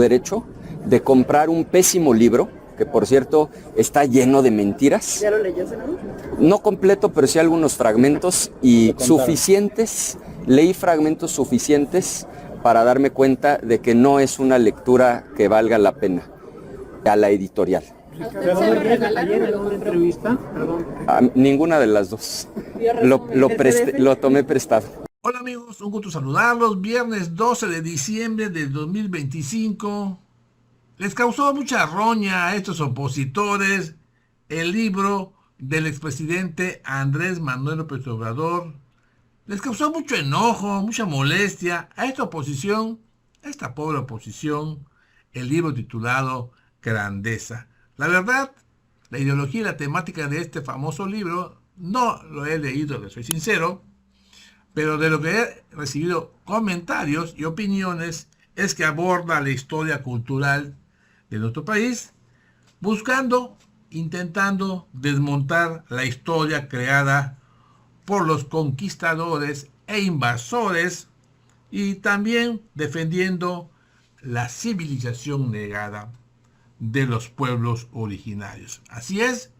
derecho de comprar un pésimo libro, que por cierto está lleno de mentiras. ¿Ya lo leyó, senador? No completo, pero sí algunos fragmentos y suficientes. Leí fragmentos suficientes para darme cuenta de que no es una lectura que valga la pena a la editorial. ¿Ayer en una entrevista? Ninguna de las dos. Lo tomé prestado. Hola amigos, un gusto saludarlos. Viernes 12 de diciembre del 2025. Les causó mucha roña a estos opositores el libro del expresidente Andrés Manuel López Obrador. Les causó mucho enojo, mucha molestia a esta oposición, a esta pobre oposición, el libro titulado Grandeza. La verdad, la ideología y la temática de este famoso libro no lo he leído, les soy sincero, pero de lo que he recibido comentarios y opiniones es que aborda la historia cultural de nuestro país, intentando desmontar la historia creada por los conquistadores e invasores y también defendiendo la civilización negada de los pueblos originarios. Así es,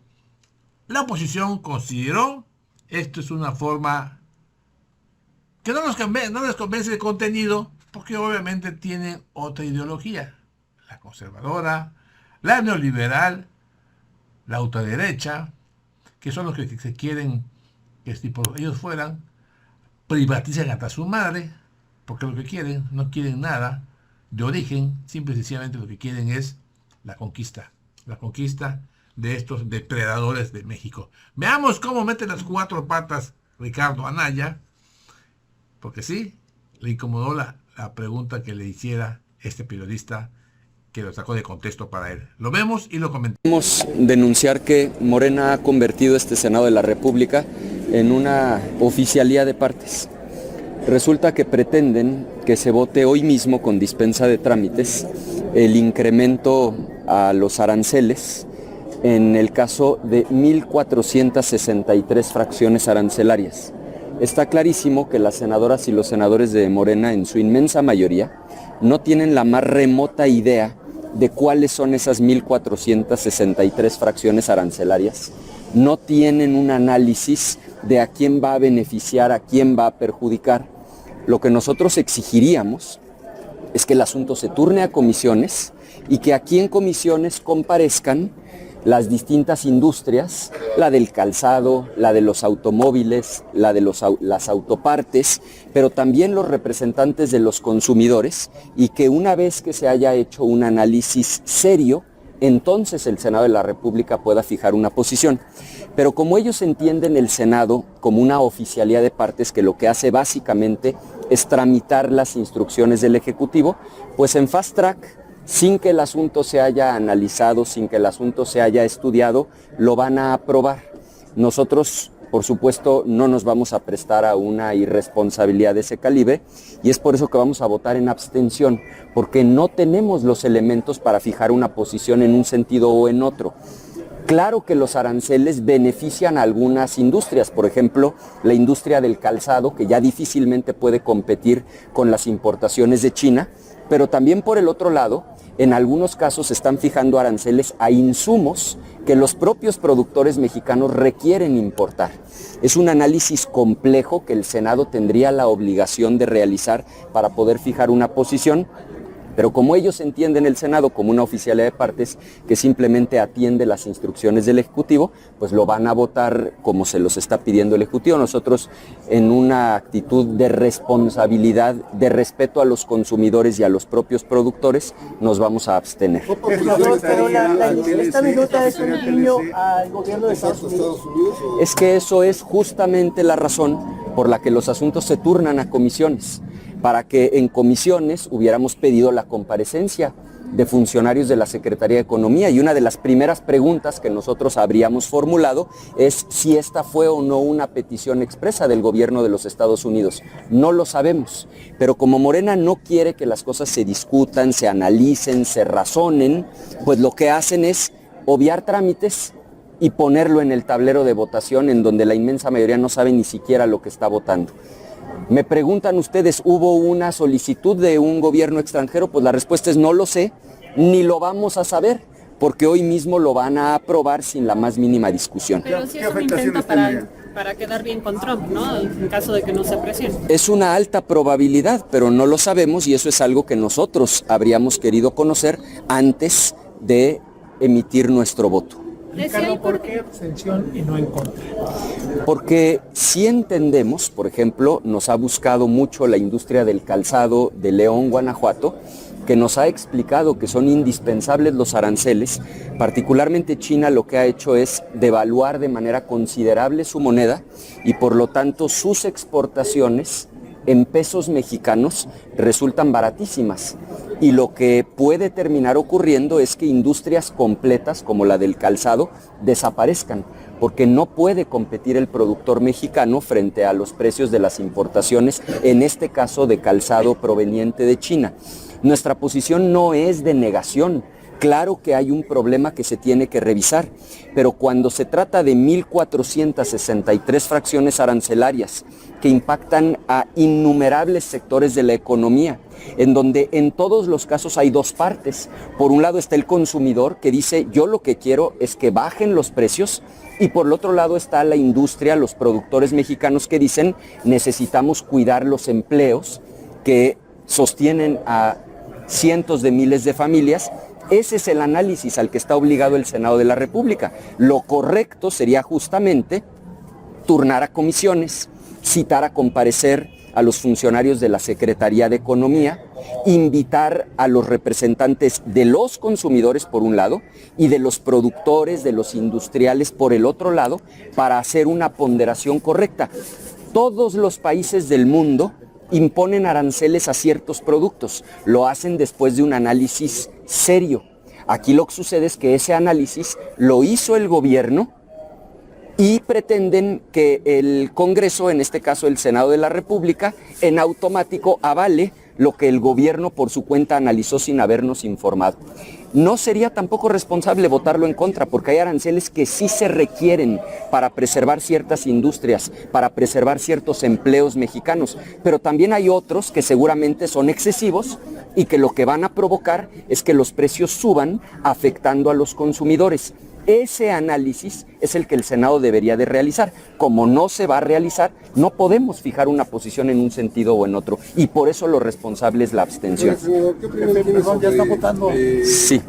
la oposición consideró esto es una forma que no les convence el contenido, porque obviamente tienen otra ideología, la conservadora, la neoliberal, la ultraderecha, que son los que se quieren que si por ellos fueran, privatizan hasta su madre, porque lo que quieren, no quieren nada de origen, simple y sencillamente lo que quieren es la conquista de estos depredadores de México. Veamos cómo mete las cuatro patas Ricardo Anaya, porque sí, le incomodó la pregunta que le hiciera este periodista que lo sacó de contexto para él. Lo vemos y lo comentamos. Queremos denunciar que Morena ha convertido este Senado de la República en una oficialía de partes. Resulta que pretenden que se vote hoy mismo con dispensa de trámites el incremento a los aranceles en el caso de 1,463 fracciones arancelarias. Está clarísimo que las senadoras y los senadores de Morena, en su inmensa mayoría, no tienen la más remota idea de cuáles son esas 1,463 fracciones arancelarias. No tienen un análisis de a quién va a beneficiar, a quién va a perjudicar. Lo que nosotros exigiríamos es que el asunto se turne a comisiones y que aquí en comisiones comparezcan las distintas industrias, la del calzado, la de los automóviles, la de las autopartes, pero también los representantes de los consumidores, y que una vez que se haya hecho un análisis serio, entonces el Senado de la República pueda fijar una posición. Pero como ellos entienden el Senado como una oficialía de partes que lo que hace básicamente es tramitar las instrucciones del Ejecutivo, pues en fast track, sin que el asunto se haya analizado, sin que el asunto se haya estudiado, lo van a aprobar. Nosotros, por supuesto, no nos vamos a prestar a una irresponsabilidad de ese calibre y es por eso que vamos a votar en abstención, porque no tenemos los elementos para fijar una posición en un sentido o en otro. Claro que los aranceles benefician a algunas industrias, por ejemplo, la industria del calzado, que ya difícilmente puede competir con las importaciones de China, pero también por el otro lado, en algunos casos se están fijando aranceles a insumos que los propios productores mexicanos requieren importar. Es un análisis complejo que el Senado tendría la obligación de realizar para poder fijar una posición, pero como ellos entienden el Senado como una oficialía de partes que simplemente atiende las instrucciones del Ejecutivo, pues lo van a votar como se los está pidiendo el Ejecutivo. Nosotros, en una actitud de responsabilidad, de respeto a los consumidores y a los propios productores, nos vamos a abstener. Pero esta minuta es un guiño al gobierno de Estados Unidos. Es que eso es justamente la razón por la que los asuntos se turnan a comisiones, para que en comisiones hubiéramos pedido la comparecencia de funcionarios de la Secretaría de Economía, y una de las primeras preguntas que nosotros habríamos formulado es si esta fue o no una petición expresa del gobierno de los Estados Unidos. No lo sabemos, pero como Morena no quiere que las cosas se discutan, se analicen, se razonen, pues lo que hacen es obviar trámites y ponerlo en el tablero de votación, en donde la inmensa mayoría no sabe ni siquiera lo que está votando. Me preguntan ustedes, ¿hubo una solicitud de un gobierno extranjero? Pues la respuesta es no lo sé, ni lo vamos a saber, porque hoy mismo lo van a aprobar sin la más mínima discusión. Pero sí es un intento para quedar bien con Trump, ¿no? En caso de que no se aprecien. Es una alta probabilidad, pero no lo sabemos y eso es algo que nosotros habríamos querido conocer antes de emitir nuestro voto. Ricardo, ¿por qué abstención y no en contra? Porque si entendemos, por ejemplo, nos ha buscado mucho la industria del calzado de León, Guanajuato, que nos ha explicado que son indispensables los aranceles. Particularmente China lo que ha hecho es devaluar de manera considerable su moneda y por lo tanto sus exportaciones en pesos mexicanos resultan baratísimas. Y lo que puede terminar ocurriendo es que industrias completas como la del calzado desaparezcan, porque no puede competir el productor mexicano frente a los precios de las importaciones, en este caso de calzado proveniente de China. Nuestra posición no es de negación. Claro que hay un problema que se tiene que revisar, pero cuando se trata de 1.463 fracciones arancelarias que impactan a innumerables sectores de la economía, en donde en todos los casos hay dos partes. Por un lado está el consumidor que dice yo lo que quiero es que bajen los precios, y por el otro lado está la industria, los productores mexicanos que dicen necesitamos cuidar los empleos que sostienen a cientos de miles de familias. Ese es el análisis al que está obligado el Senado de la República. Lo correcto sería justamente turnar a comisiones, citar a comparecer a los funcionarios de la Secretaría de Economía, invitar a los representantes de los consumidores por un lado y de los productores, de los industriales por el otro lado, para hacer una ponderación correcta. Todos los países del mundo imponen aranceles a ciertos productos, lo hacen después de un análisis serio. Aquí lo que sucede es que ese análisis lo hizo el gobierno y pretenden que el Congreso, en este caso el Senado de la República, en automático avale lo que el gobierno por su cuenta analizó sin habernos informado. No sería tampoco responsable votarlo en contra, porque hay aranceles que sí se requieren para preservar ciertas industrias, para preservar ciertos empleos mexicanos, pero también hay otros que seguramente son excesivos y que lo que van a provocar es que los precios suban, afectando a los consumidores. Ese análisis es el que el Senado debería de realizar. Como no se va a realizar, no podemos fijar una posición en un sentido o en otro, y por eso lo responsable es la abstención. ¿Qué opinan? ¿Ya está votando? Sí.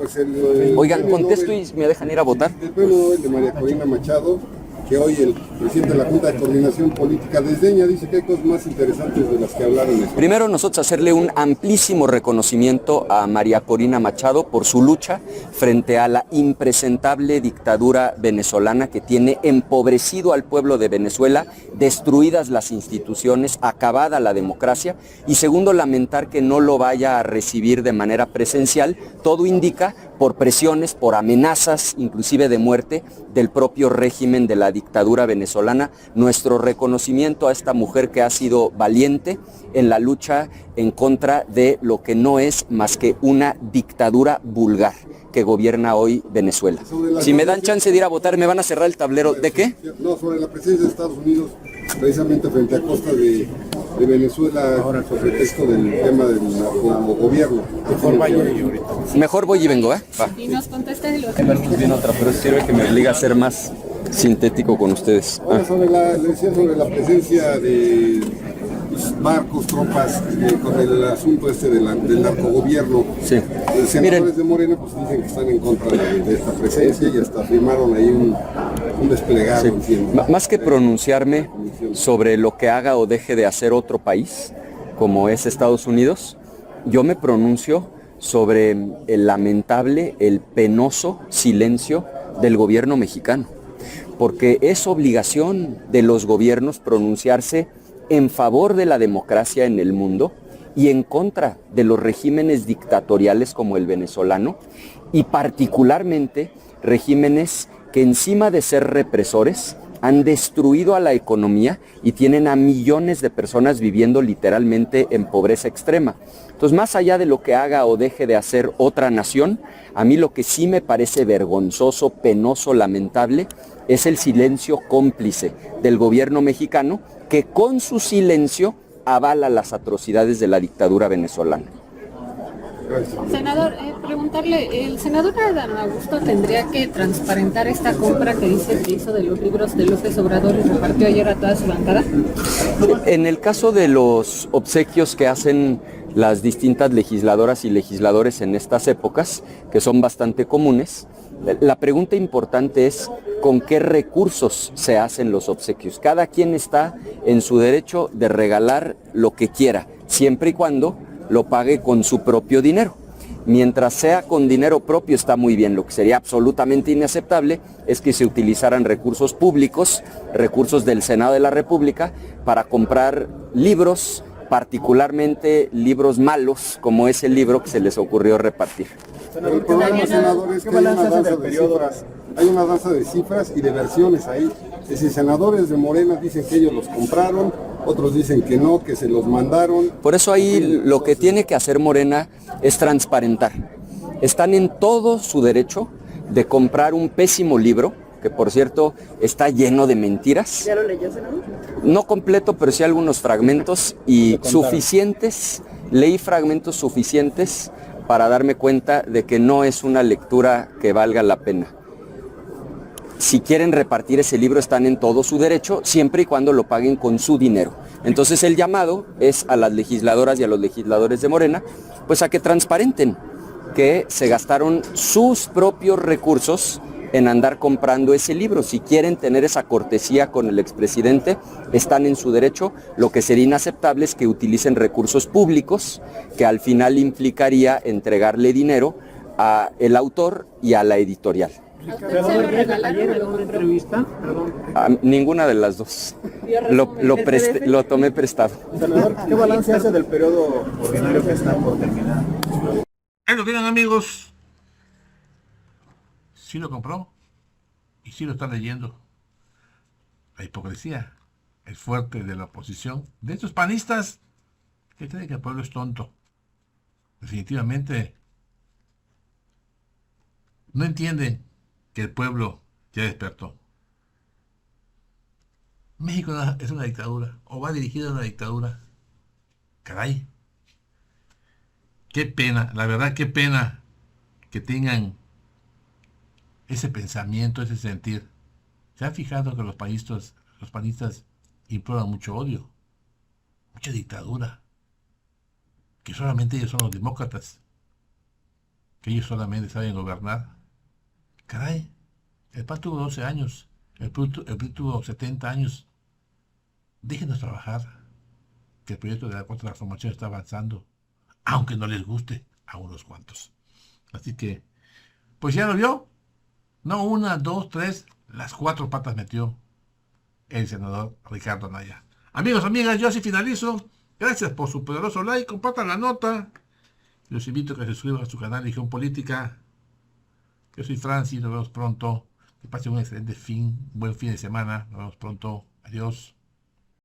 Oigan, contesto y me dejan ir a votar. El premio Nobel de María Corina Machado, que hoy el presidente de la Junta de Coordinación Política desdeña, dice que hay cosas más interesantes de las que hablaron. Primero, nosotros hacerle un amplísimo reconocimiento a María Corina Machado por su lucha frente a la impresentable dictadura venezolana que tiene empobrecido al pueblo de Venezuela, destruidas las instituciones, acabada la democracia. Y segundo, lamentar que no lo vaya a recibir de manera presencial. Todo indica por presiones, por amenazas, inclusive de muerte, del propio régimen de la dictadura venezolana. Nuestro reconocimiento a esta mujer que ha sido valiente en la lucha en contra de lo que no es más que una dictadura vulgar que gobierna hoy Venezuela. Si me dan chance de ir a votar, ¿me van a cerrar el tablero? ¿De qué? No, sobre la presencia de Estados Unidos, precisamente frente a costa de Venezuela, ahora sobre esto del tema del gobierno. Mejor voy y vengo, ¿eh? Va. Y nos contesta el Viene otra, pero sirve que me obliga a ser más sintético con ustedes. Ahora le decía sobre la presencia de barcos, tropas, con el asunto este del narcogobierno. Sí. Los senadores de Morena pues dicen que están en contra de esta presencia y hasta firmaron ahí un desplegado. Sí. Más que pronunciarme sobre lo que haga o deje de hacer otro país, como es Estados Unidos, yo me pronuncio sobre el lamentable, el penoso silencio del gobierno mexicano, porque es obligación de los gobiernos pronunciarse en favor de la democracia en el mundo y en contra de los regímenes dictatoriales como el venezolano, y particularmente regímenes que encima de ser represores han destruido a la economía y tienen a millones de personas viviendo literalmente en pobreza extrema. Entonces, más allá de lo que haga o deje de hacer otra nación, a mí lo que sí me parece vergonzoso, penoso, lamentable, es el silencio cómplice del gobierno mexicano, que con su silencio avala las atrocidades de la dictadura venezolana. Senador, preguntarle, ¿el senador Adán Augusto tendría que transparentar esta compra que dice que hizo de los libros de López Obrador y repartió ayer a toda su bancada? En el caso de los obsequios que hacen las distintas legisladoras y legisladores en estas épocas, que son bastante comunes, la pregunta importante es con qué recursos se hacen los obsequios. Cada quien está en su derecho de regalar lo que quiera, siempre y cuando lo pague con su propio dinero. Mientras sea con dinero propio está muy bien. Lo que sería absolutamente inaceptable es que se utilizaran recursos públicos, recursos del Senado de la República, para comprar libros, particularmente libros malos, como es el libro que se les ocurrió repartir. El problema, senador, es que hay una danza de cifras y de versiones ahí. Es decir, senadores de Morena dicen que ellos los compraron, otros dicen que no, que se los mandaron. Por eso ahí lo que tiene que hacer Morena es transparentar. Están en todo su derecho de comprar un pésimo libro, que por cierto está lleno de mentiras. ¿Ya lo leyó, senador? No completo, pero sí algunos fragmentos y suficientes. Leí fragmentos suficientes para darme cuenta de que no es una lectura que valga la pena. Si quieren repartir ese libro están en todo su derecho, siempre y cuando lo paguen con su dinero. Entonces el llamado es a las legisladoras y a los legisladores de Morena, pues a que transparenten que se gastaron sus propios recursos en andar comprando ese libro. Si quieren tener esa cortesía con el expresidente, están en su derecho. Lo que sería inaceptable es que utilicen recursos públicos, que al final implicaría entregarle dinero al autor y a la editorial. Ayer en una entrevista, Ninguna de las dos. Lo tomé prestado. senador, ¿qué balance hace del periodo ordinario que está por terminar? Ahí lo tienen, amigos. Sí lo compró y sí lo está leyendo. La hipocresía, el fuerte de la oposición, de estos panistas que creen que el pueblo es tonto. Definitivamente no entienden que el pueblo ya despertó. México es una dictadura, o va dirigida a una dictadura. Caray. Qué pena, la verdad, qué pena que tengan ese pensamiento, ese sentir. ¿Se han fijado que los panistas imploran mucho odio, mucha dictadura? Que solamente ellos son los demócratas, que ellos solamente saben gobernar. Caray, el PAN tuvo 12 años, el PRI tuvo 70 años. Déjenos trabajar, que el proyecto de la Cuarta Transformación está avanzando, aunque no les guste a unos cuantos. Así que, pues ya lo vio. No una, dos, tres, las 4 patas metió el senador Ricardo Anaya. Amigos, amigas, yo así finalizo. Gracias por su poderoso like, compartan la nota. Los invito a que se suscriban a su canal Región Política. Yo soy Francis, nos vemos pronto. Que pasen un excelente buen fin de semana. Nos vemos pronto. Adiós.